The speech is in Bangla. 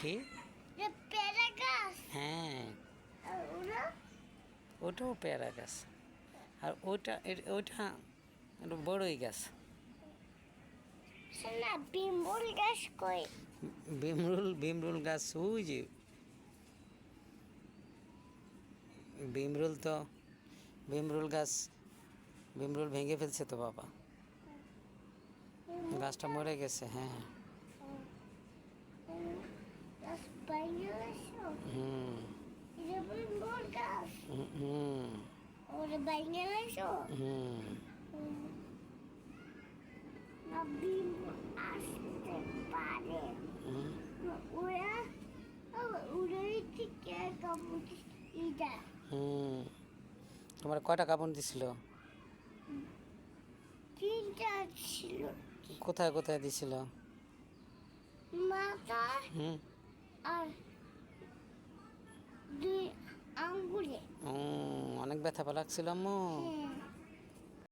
কি পেয়ারা গাছ। হ্যাঁ আর ওরা ওটাও পেয়ারা গাছ, আর ওইটা ওইটা একটা বড়ই গাছ। না বিমল গাছ কই? ভীমরুল গাছ ওই যে ভীমরুল গাছ, ভীমরুল ভেঙে ফেলছে তো বাবা, গাছটা মরে গেছে। হ্যাঁ গাছ বাইরে আসো। হুম এটা বিমল গাছ। হুম ওরা বাইরে আসো। হুম না বিমল আসতে পারে। হুম ওরা ওরা থেকে কাপড় এটা হুম তোমার কয়টা কাপড় দিছিল? তিনটা ছিল। কোথায় কোথায় দিছিল? মাথা হুম আর দুই আঙ্গুলে। অনেক ব্যথা লাগছিল আম্মু। হ্যাঁ